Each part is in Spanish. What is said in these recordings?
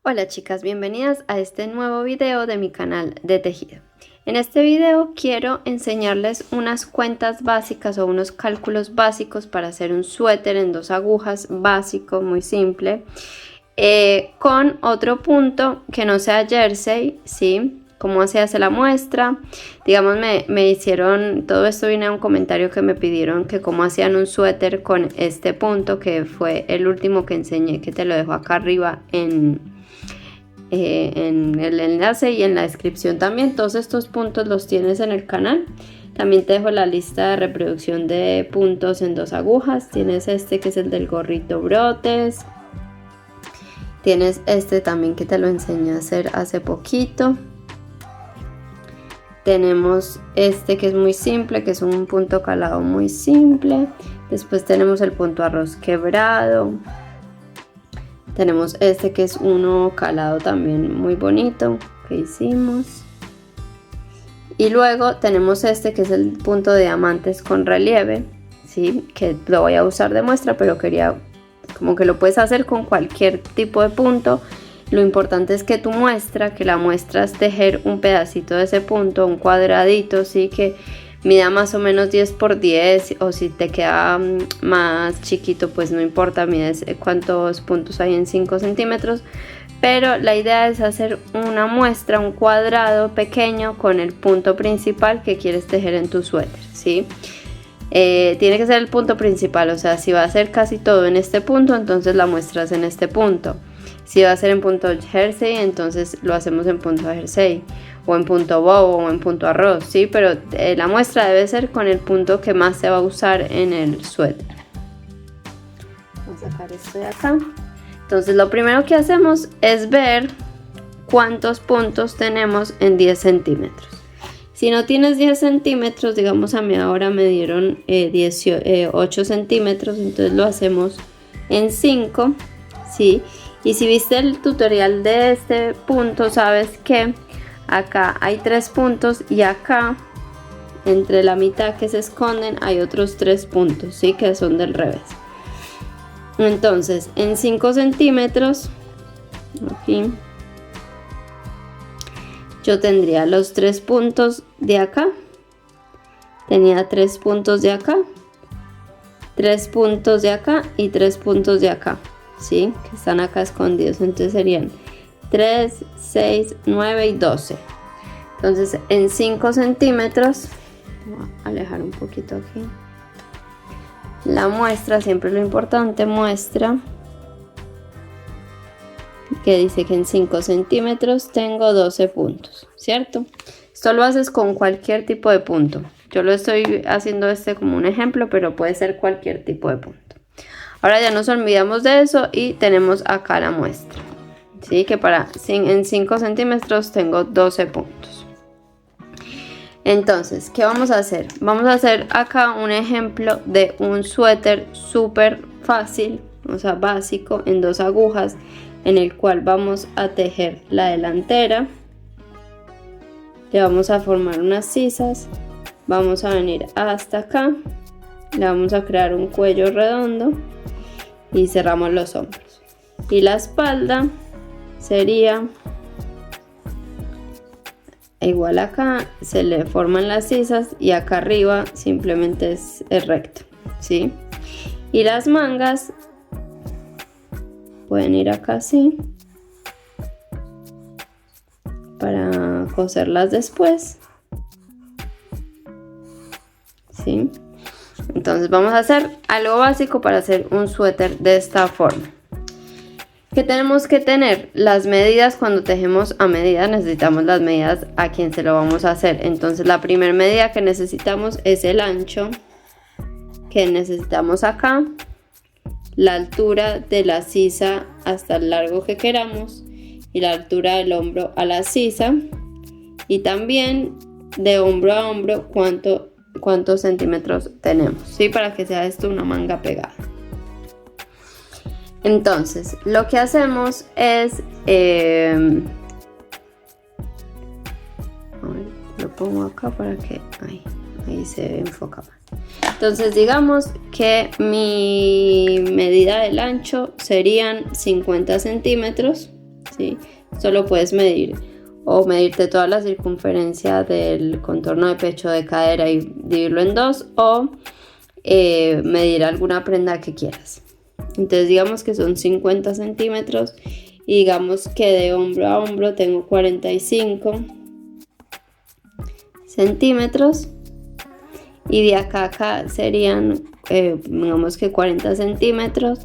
Hola chicas, bienvenidas a este nuevo video de mi canal de tejido. En este video quiero enseñarles unas cuentas básicas o unos cálculos básicos para hacer un suéter en 2 agujas básico, muy simple, con otro punto que no sea jersey, ¿sí? Cómo se hace la muestra, digamos me hicieron, todo esto viene a un comentario que me pidieron que cómo hacían un suéter con este punto, que fue el último que enseñé, que te lo dejo acá arriba en el enlace y en la descripción también. Todos estos puntos los tienes en el canal. También te dejo la lista de reproducción de puntos en 2 agujas. Tienes este que es el del gorrito brotes. Tienes este también que te lo enseñé a hacer hace poquito. Tenemos este que es muy simple, que es un punto calado muy simple. Después tenemos el punto arroz quebrado. Tenemos este que es uno calado también muy bonito que hicimos. Y luego tenemos este que es el punto de diamantes con relieve, ¿sí? Que lo voy a usar de muestra, pero quería como que lo puedes hacer con cualquier tipo de punto. Lo importante es que tu muestra, que la muestra es tejer un pedacito de ese punto, un cuadradito, ¿sí? Que mida más o menos 10 por 10, o si te queda más chiquito pues no importa, mides cuántos puntos hay en 5 centímetros, pero la idea es hacer una muestra, un cuadrado pequeño con el punto principal que quieres tejer en tu suéter, ¿sí? Tiene que ser el punto principal, o sea, si va a ser casi todo en este punto, entonces la muestra es en este punto. Si va a ser en punto jersey, entonces lo hacemos en punto jersey, o en punto bow, o en punto arroz, ¿sí? Pero la muestra debe ser con el punto que más se va a usar en el suéter. Vamos a sacar esto de acá. Entonces lo primero que hacemos es ver cuántos puntos tenemos en 10 centímetros. Si no tienes 10 centímetros, digamos a mí ahora me dieron 8 centímetros, entonces lo hacemos en 5, ¿sí? Y si viste el tutorial de este punto, sabes que acá hay 3 puntos y acá, entre la mitad que se esconden, hay otros 3 puntos, ¿sí? Que son del revés. Entonces, en 5 centímetros, aquí, yo tendría los 3 puntos de acá. Tenía 3 puntos de acá, 3 puntos de acá y 3 puntos de acá, ¿sí? Que están acá escondidos, entonces serían 3, 6, 9 y 12. Entonces en 5 centímetros, voy a alejar un poquito aquí la muestra, siempre lo importante, muestra que dice que en 5 centímetros tengo 12 puntos, ¿cierto? Esto lo haces con cualquier tipo de punto. Yo lo estoy haciendo como un ejemplo, pero puede ser cualquier tipo de punto. Ahora ya nos olvidamos de eso y tenemos acá la muestra, ¿sí? Que en 5 centímetros tengo 12 puntos. Entonces, ¿qué vamos a hacer? Vamos a hacer acá un ejemplo de un suéter súper fácil, o sea, básico, en 2 agujas, en el cual vamos a tejer la delantera. Le vamos a formar unas sisas, vamos a venir hasta acá, le vamos a crear un cuello redondo y cerramos los hombros. Y la espalda sería igual, acá se le forman las sisas y acá arriba simplemente es recto, ¿sí? Y las mangas pueden ir acá así para coserlas después, ¿sí? Entonces vamos a hacer algo básico para hacer un suéter de esta forma. ¿Qué tenemos que tener? Las medidas. Cuando tejemos a medida necesitamos las medidas a quien se lo vamos a hacer. Entonces la primera medida que necesitamos es el ancho que necesitamos acá, la altura de la sisa hasta el largo que queramos y la altura del hombro a la sisa, y también de hombro a hombro cuántos centímetros tenemos, ¿sí? Para que sea esto una manga pegada. Entonces lo que hacemos es lo pongo acá para que ahí se enfoca más. Entonces digamos que mi medida del ancho serían 50 centímetros, ¿sí? Esto lo puedes medir o medirte toda la circunferencia del contorno de pecho, de cadera y dividirlo en 2, o medir alguna prenda que quieras. Entonces digamos que son 50 centímetros y digamos que de hombro a hombro tengo 45 centímetros y de acá a acá serían digamos que 40 centímetros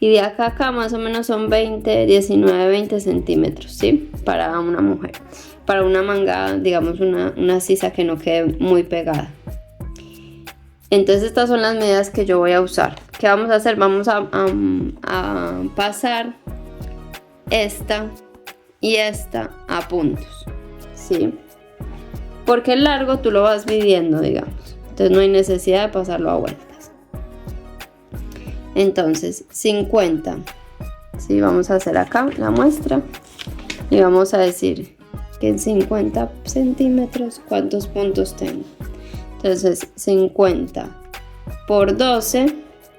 y de acá a acá más o menos son 19-20 centímetros, ¿sí? Para una mujer, para una manga, digamos una sisa que no quede muy pegada. Entonces estas son las medidas que yo voy a usar. ¿Qué vamos a hacer? Vamos a pasar esta y esta a puntos, ¿sí? Porque el largo tú lo vas midiendo, digamos. Entonces no hay necesidad de pasarlo a vueltas. Entonces 50, ¿sí? Vamos a hacer acá la muestra y vamos a decir que en 50 centímetros ¿cuántos puntos tengo? Entonces 50 por 12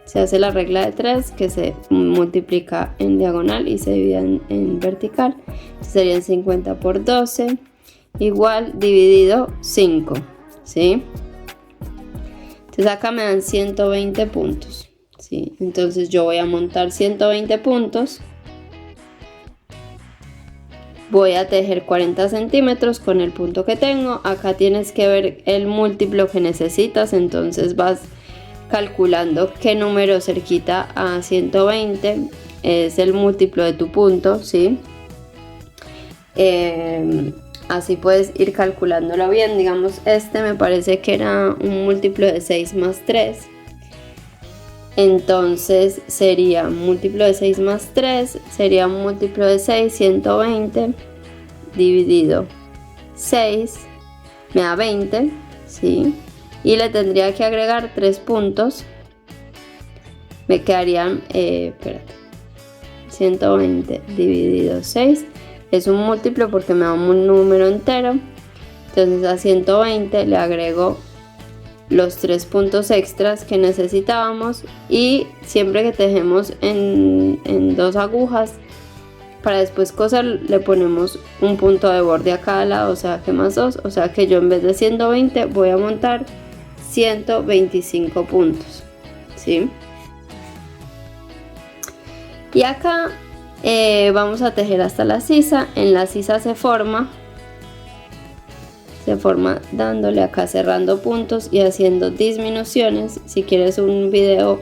se hace la regla de 3 que se multiplica en diagonal y se divide en vertical. Entonces serían 50 por 12 igual dividido 5, ¿sí? Entonces acá me dan 120 puntos, ¿sí? Entonces yo voy a montar 120 puntos. Voy a tejer 40 centímetros con el punto que tengo. Acá tienes que ver el múltiplo que necesitas, entonces vas calculando qué número cerquita a 120 es el múltiplo de tu punto, ¿sí? Así puedes ir calculándolo bien. Digamos, este me parece que era un múltiplo de 6 más 3. Entonces sería un múltiplo de 6 más 3, sería un múltiplo de 6, 120 dividido 6, me da 20, ¿sí? Y le tendría que agregar 3 puntos, me quedarían, 120 dividido 6, es un múltiplo porque me da un número entero, entonces a 120 le agrego los 3 puntos extras que necesitábamos y siempre que tejemos en 2 agujas para después coser le ponemos un punto de borde a cada lado, o sea que más 2, o sea que yo en vez de 120 voy a montar 125 puntos, ¿sí? Y acá vamos a tejer hasta la sisa. En la sisa se forma dándole acá, cerrando puntos y haciendo disminuciones. Si quieres un video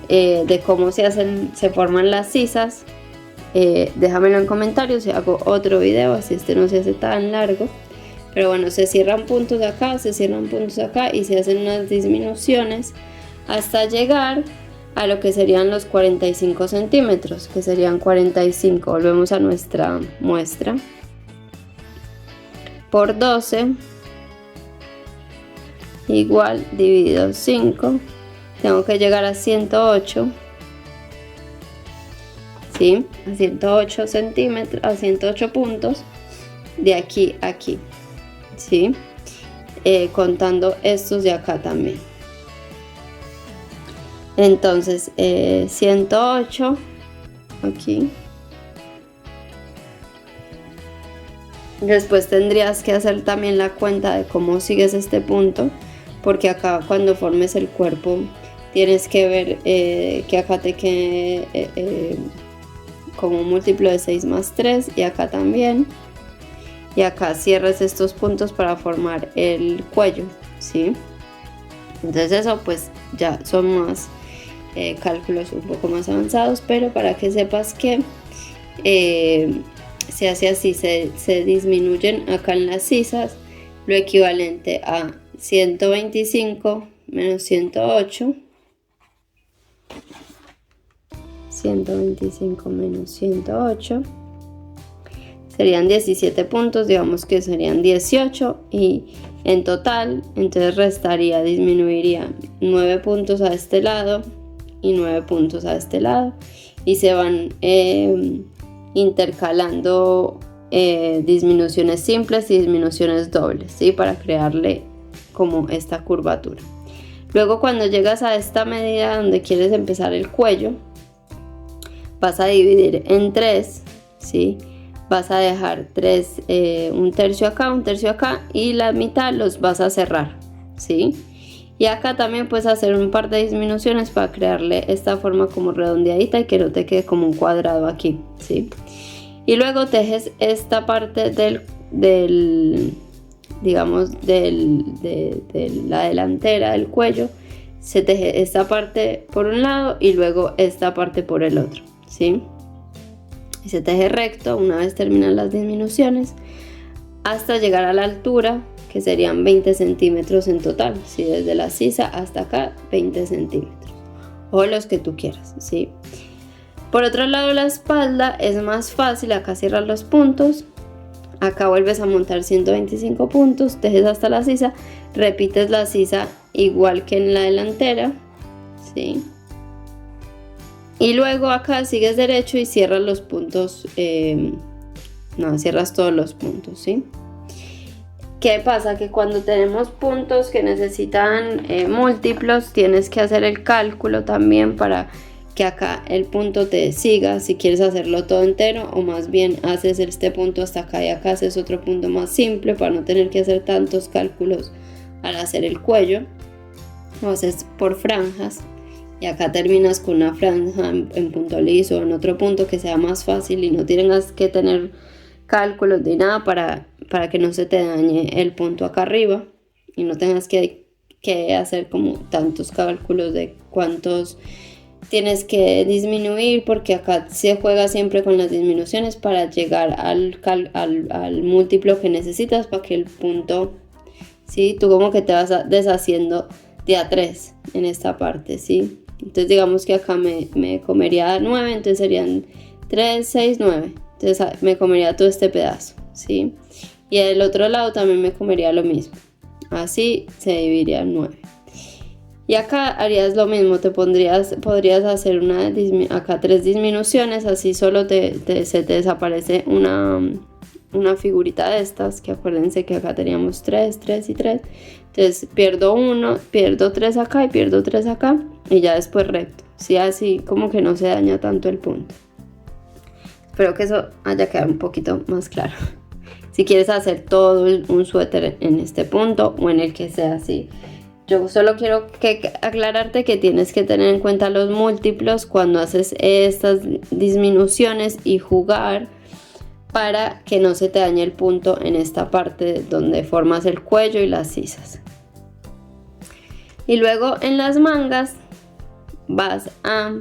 de cómo se forman las sisas, déjamelo en comentarios y hago otro video, así este no se hace tan largo. Pero bueno, se cierran puntos acá, se cierran puntos acá y se hacen unas disminuciones hasta llegar a lo que serían los 45 centímetros, que serían 45. Volvemos a nuestra muestra. Por 12 igual dividido 5, tengo que llegar a 108, ¿sí? A 108 centímetros, a 108 puntos de aquí a aquí, ¿sí? Contando estos de acá también. Entonces 108 aquí. Después tendrías que hacer también la cuenta de cómo sigues este punto, porque acá cuando formes el cuerpo tienes que ver que acá te quede como un múltiplo de 6 más 3 y acá también, y acá cierres estos puntos para formar el cuello, ¿sí? Entonces eso pues ya son más cálculos un poco más avanzados, pero para que sepas que se hace así, se disminuyen acá en las sisas lo equivalente a 125 menos 108, 125 menos 108 serían 17 puntos, digamos que serían 18 y en total entonces restaría, disminuiría 9 puntos a este lado y 9 puntos a este lado y se van intercalando disminuciones simples y disminuciones dobles, ¿sí? Para crearle como esta curvatura. Luego cuando llegas a esta medida donde quieres empezar el cuello, vas a dividir en 3, ¿sí? Vas a dejar un tercio acá y la mitad los vas a cerrar, ¿sí? Y acá también puedes hacer un par de disminuciones para crearle esta forma como redondeadita y que no te quede como un cuadrado aquí, ¿sí? Y luego tejes esta parte digamos, de la delantera del cuello. Se teje esta parte por un lado y luego esta parte por el otro, ¿sí? Y se teje recto una vez terminan las disminuciones hasta llegar a la altura, que serían 20 centímetros en total, ¿sí? Desde la sisa hasta acá 20 centímetros o los que tú quieras, ¿sí? Por otro lado, la espalda es más fácil. Acá cierras los puntos, acá vuelves a montar 125 puntos, tejes hasta la sisa, repites la sisa igual que en la delantera, ¿sí? Y luego acá sigues derecho y cierras los puntos, cierras todos los puntos, ¿sí? ¿Qué pasa? Que cuando tenemos puntos que necesitan múltiplos, tienes que hacer el cálculo también para que acá el punto te siga, si quieres hacerlo todo entero, o más bien haces este punto hasta acá y acá haces otro punto más simple para no tener que hacer tantos cálculos al hacer el cuello. Lo haces por franjas y acá terminas con una franja en punto liso o en otro punto que sea más fácil y no tengas que tener cálculos ni nada para que no se te dañe el punto acá arriba y no tengas que hacer como tantos cálculos de cuántos tienes que disminuir, porque acá se juega siempre con las disminuciones para llegar al múltiplo que necesitas para que el punto, ¿sí? Tú como que te vas deshaciendo de a 3 en esta parte, ¿sí? Entonces digamos que acá me comería 9, entonces serían 3, 6, 9. Entonces me comería todo este pedazo, ¿sí? Y del otro lado también me comería lo mismo. Así se dividiría en 9. Y acá harías lo mismo, podrías hacer acá 3 disminuciones, así solo se te desaparece una figurita de estas, que acuérdense que acá teníamos 3, 3 y 3. Entonces pierdo 1, pierdo 3 acá y pierdo 3 acá y ya después recto, ¿sí? Así como que no se daña tanto el punto. Espero que eso haya quedado un poquito más claro. Si quieres hacer todo un suéter en este punto o en el que sea así. Yo solo quiero aclararte que tienes que tener en cuenta los múltiplos cuando haces estas disminuciones y jugar para que no se te dañe el punto en esta parte donde formas el cuello y las sisas. Y luego en las mangas vas a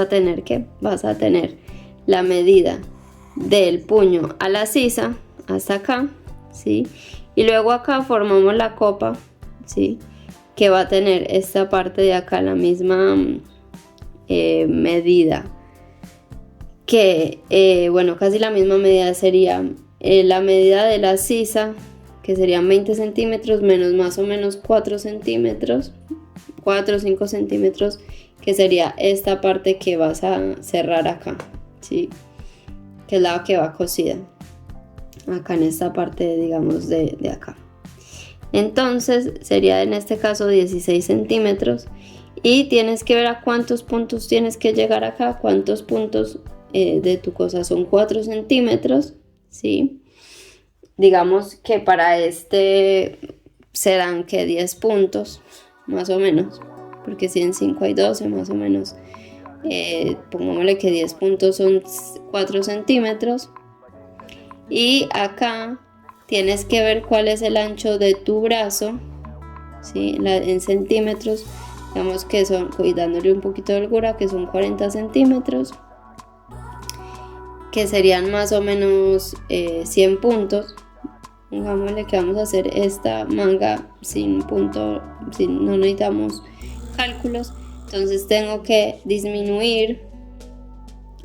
tener la medida del puño a la sisa hasta acá, ¿sí? Y luego acá formamos la copa, ¿sí? Que va a tener esta parte de acá la misma medida. Casi la misma medida sería la medida de la sisa, que serían 20 centímetros menos más o menos 4 centímetros, 4 o 5 centímetros, que sería esta parte que vas a cerrar acá, ¿sí? Que es la que va cosida. Acá en esta parte, digamos, de acá. Entonces sería en este caso 16 centímetros y tienes que ver a cuántos puntos tienes que llegar acá, cuántos puntos de tu cosa son 4 centímetros, ¿sí? Digamos que para este serán que 10 puntos más o menos, porque si en 5 hay 12 más o menos, pongámosle que 10 puntos son 4 centímetros. Y acá tienes que ver cuál es el ancho de tu brazo, ¿sí? En centímetros, digamos que son, y dándole un poquito de holgura, que son 40 centímetros, que serían más o menos 100 puntos. Pongámosle que vamos a hacer esta manga sin punto, no necesitamos cálculos. Entonces tengo que disminuir,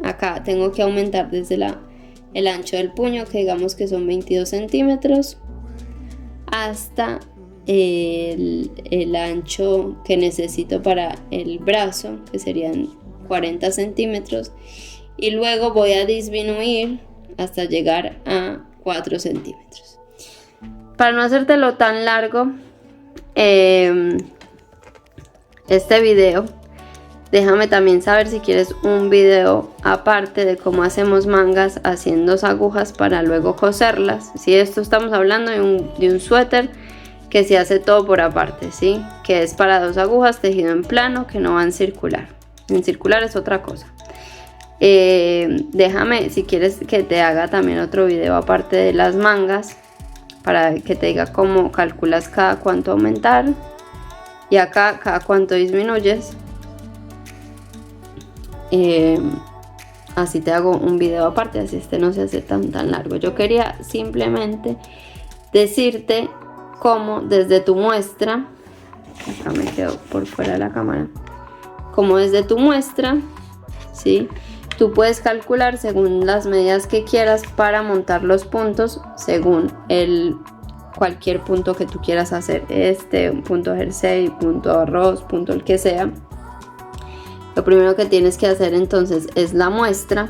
acá tengo que aumentar desde el ancho del puño, que digamos que son 22 centímetros, hasta el ancho que necesito para el brazo, que serían 40 centímetros, y luego voy a disminuir hasta llegar a 4 centímetros. Para no hacértelo tan largo, este video, Déjame también saber si quieres un video aparte de cómo hacemos mangas haciendo 2 agujas para luego coserlas. Si esto estamos hablando de un suéter que se hace todo por aparte, ¿sí? Que es para 2 agujas tejido en plano, que no va en circular. En circular es otra cosa. Déjame si quieres que te haga también otro video aparte de las mangas, para que te diga cómo calculas cada cuánto aumentar y acá cada cuánto disminuyes. Así te hago un video aparte, así este no se hace tan largo. Yo quería simplemente decirte cómo desde tu muestra, acá me quedo por fuera de la cámara, cómo desde tu muestra, ¿sí? Tú puedes calcular según las medidas que quieras para montar los puntos según cualquier punto que tú quieras hacer, un punto jersey, punto arroz, punto el que sea. Lo primero que tienes que hacer entonces es la muestra,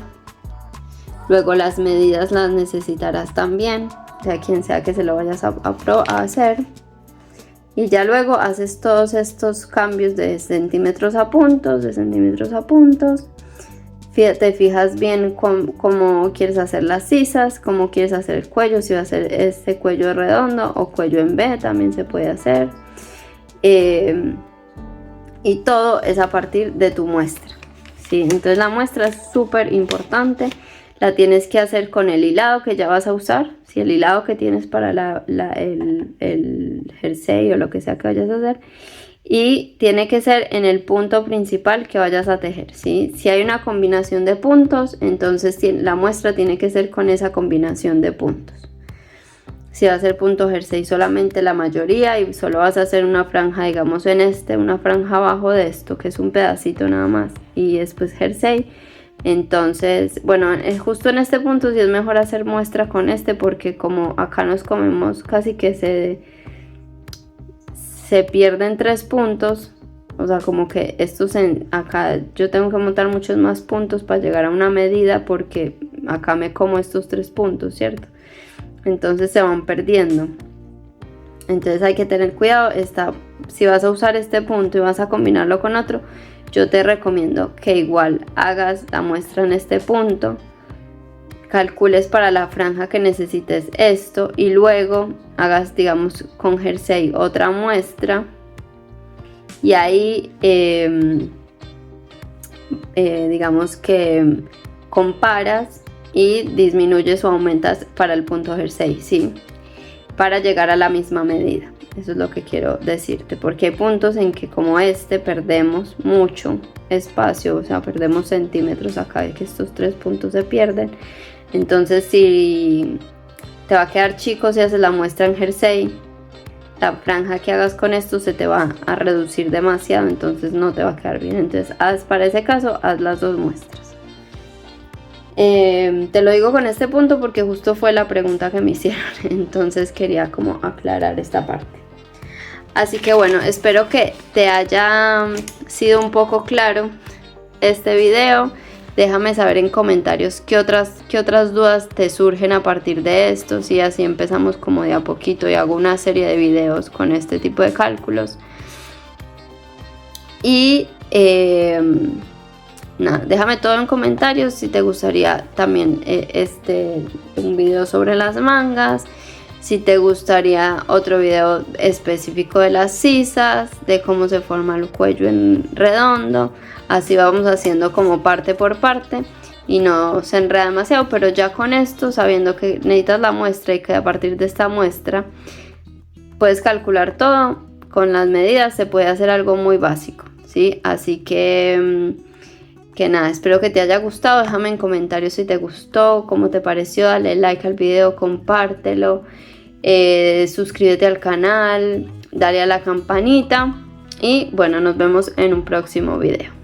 luego las medidas las necesitarás también, sea quien sea que se lo vayas a hacer, y ya luego haces todos estos cambios de centímetros a puntos, te fijas bien cómo quieres hacer las sisas, cómo quieres hacer el cuello, si va a ser este cuello redondo o cuello en V también se puede hacer. Y todo es a partir de tu muestra, ¿sí? Entonces la muestra es súper importante, la tienes que hacer con el hilado que ya vas a usar, ¿sí? El hilado que tienes para el jersey o lo que sea que vayas a hacer, y tiene que ser en el punto principal que vayas a tejer, ¿sí? Si hay una combinación de puntos, entonces la muestra tiene que ser con esa combinación de puntos. Si va a ser punto jersey solamente la mayoría y solo vas a hacer una franja, digamos una franja abajo de esto, que es un pedacito nada más, y después jersey, entonces, bueno, justo en este punto sí es mejor hacer muestra con porque como acá nos comemos casi que se pierden 3 puntos, o sea, como que acá yo tengo que montar muchos más puntos para llegar a una medida, porque acá me como estos 3 puntos, ¿cierto? Entonces se van perdiendo, entonces hay que tener cuidado. Si vas a usar este punto y vas a combinarlo con otro, yo te recomiendo que igual hagas la muestra en este punto, calcules para la franja que necesites esto y luego hagas, digamos, con jersey otra muestra, y ahí digamos que comparas y disminuyes o aumentas para el punto jersey, ¿sí? Para llegar a la misma medida. Eso es lo que quiero decirte, porque hay puntos en que como perdemos mucho espacio, o sea, perdemos centímetros acá, que estos 3 puntos se pierden. Entonces si te va a quedar chico si haces la muestra en jersey, la franja que hagas con esto se te va a reducir demasiado, entonces no te va a quedar bien. Entonces para ese caso haz las 2 muestras. Te lo digo con este punto porque justo fue la pregunta que me hicieron, entonces quería como aclarar esta parte. Así que bueno, espero que te haya sido un poco claro este video. Déjame saber en comentarios qué otras dudas te surgen a partir de esto, si así empezamos como de a poquito y hago una serie de videos con este tipo de cálculos. Y nada, déjame todo en comentarios si te gustaría también un video sobre las mangas, si te gustaría otro video específico de las sisas, de cómo se forma el cuello en redondo. Así vamos haciendo como parte por parte y no se enreda demasiado, pero ya con esto, sabiendo que necesitas la muestra y que a partir de esta muestra puedes calcular todo, con las medidas se puede hacer algo muy básico, ¿sí? Así que nada, espero que te haya gustado. Déjame en comentarios si te gustó, cómo te pareció, dale like al video, compártelo, suscríbete al canal, dale a la campanita y bueno, nos vemos en un próximo video.